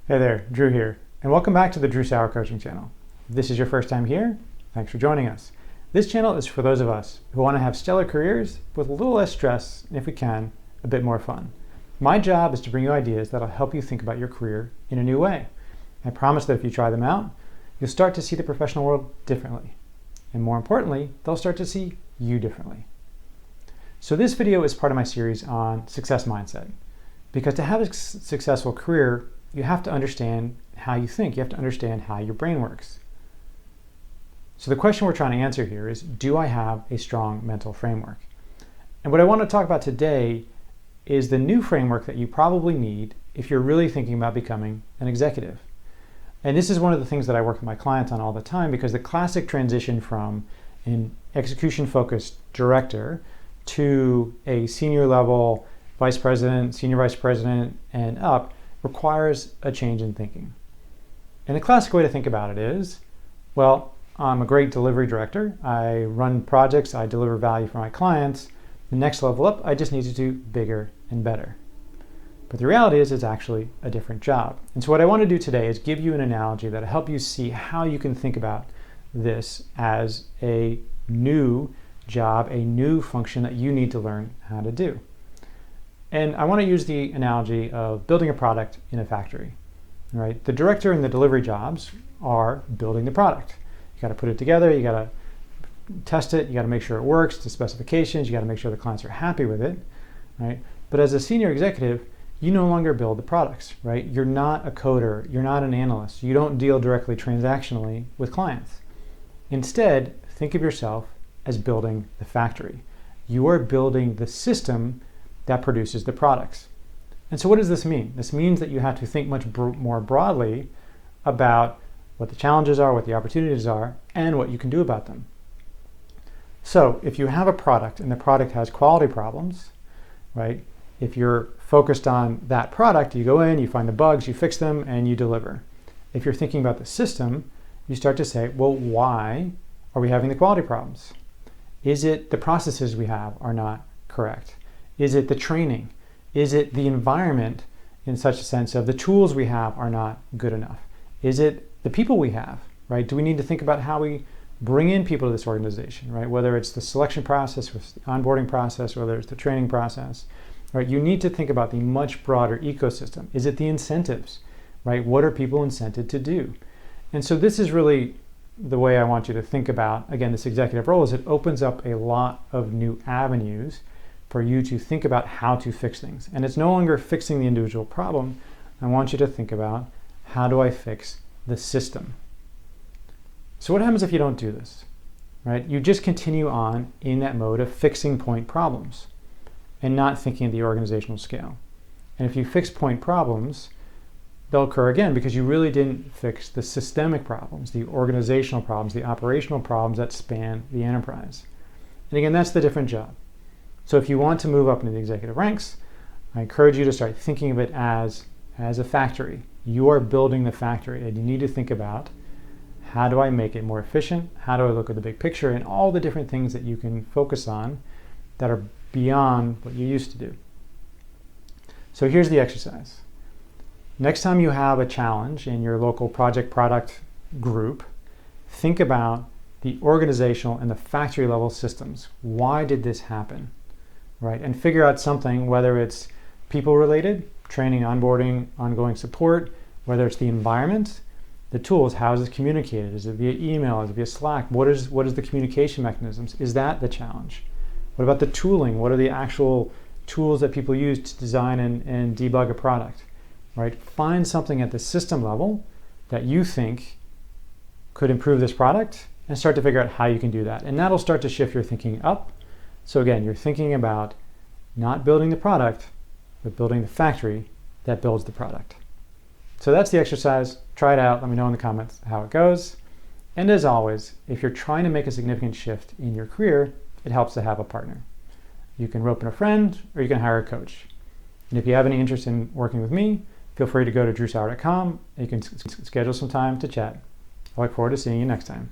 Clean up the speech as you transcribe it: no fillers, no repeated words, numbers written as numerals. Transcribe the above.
Hey there, Drew here, and welcome back to the Drew Saur coaching channel. If this is your first time here, thanks for joining us. This channel is for those of us who want to have stellar careers with a little less stress, and if we can, a bit more fun. My job is to bring you ideas that'll help you think about your career in a new way. I promise that if you try them out, you'll start to see the professional world differently. And more importantly, they'll start to see you differently. So this video is part of my series on success mindset. Because to have a successful career, you have to understand how you think. You have to understand how your brain works. So the question we're trying to answer here is, do I have a strong mental framework? And what I want to talk about today is the new framework that you probably need if you're really thinking about becoming an executive. And this is one of the things that I work with my clients on all the time, because the classic transition from an execution-focused director to a senior level vice president, senior vice president, and up requires a change in thinking. And the classic way to think about it is, well, I'm a great delivery director. I run projects, I deliver value for my clients. The next level up, I just need to do bigger and better. But the reality is it's actually a different job. And so what I want to do today is give you an analogy that'll help you see how you can think about this as a new job, a new function that you need to learn how to do. And I want to use the analogy of building a product in a factory, right? The director and the delivery jobs are building the product. You got to put it together, you got to test it, you got to make sure it works to specifications, you got to make sure the clients are happy with it, right? But as a senior executive, you no longer build the products, right? You're not a coder, you're not an analyst, you don't deal directly transactionally with clients. Instead, think of yourself as building the factory. You are building the system that produces the products. And so what does this mean? This means that you have to think much more broadly about what the challenges are, what the opportunities are, and what you can do about them. So if you have a product and the product has quality problems, right? If you're focused on that product, you go in, you find the bugs, you fix them, and you deliver. If you're thinking about the system, you start to say, well, why are we having the quality problems? Is it the processes we have are not correct? Is it the training? Is it the environment in such a sense of the tools we have are not good enough? Is it the people we have, right? Do we need to think about how we bring in people to this organization, right? Whether it's the selection process, or the onboarding process, whether it's the training process, right? You need to think about the much broader ecosystem. Is it the incentives, right? What are people incented to do? And so this is really the way I want you to think about, again, this executive role, is it opens up a lot of new avenues for you to think about how to fix things. And it's no longer fixing the individual problem. I want you to think about, how do I fix the system? So what happens if you don't do this, right? You just continue on in that mode of fixing point problems and not thinking at the organizational scale. And if you fix point problems, they'll occur again because you really didn't fix the systemic problems, the organizational problems, the operational problems that span the enterprise. And again, that's the different job. So if you want to move up into the executive ranks, I encourage you to start thinking of it as a factory. You are building the factory, and you need to think about, how do I make it more efficient? How do I look at the big picture and all the different things that you can focus on that are beyond what you used to do? So here's the exercise. Next time you have a challenge in your local project product group, think about the organizational and the factory level systems. Why did this happen? Right? And figure out something, whether it's people related, training, onboarding, ongoing support, whether it's the environment, the tools, how is it communicated? Is it via email? Is it via Slack? What is the communication mechanisms? Is that the challenge? What about the tooling? What are the actual tools that people use to design and debug a product? Right? Find something at the system level that you think could improve this product and start to figure out how you can do that. And that'll start to shift your thinking up. So again, you're thinking about not building the product, but building the factory that builds the product. So that's the exercise. Try it out. Let me know in the comments how it goes. And as always, if you're trying to make a significant shift in your career, it helps to have a partner. You can rope in a friend, or you can hire a coach. And if you have any interest in working with me, feel free to go to drewsaur.com. You can schedule some time to chat. I look forward to seeing you next time.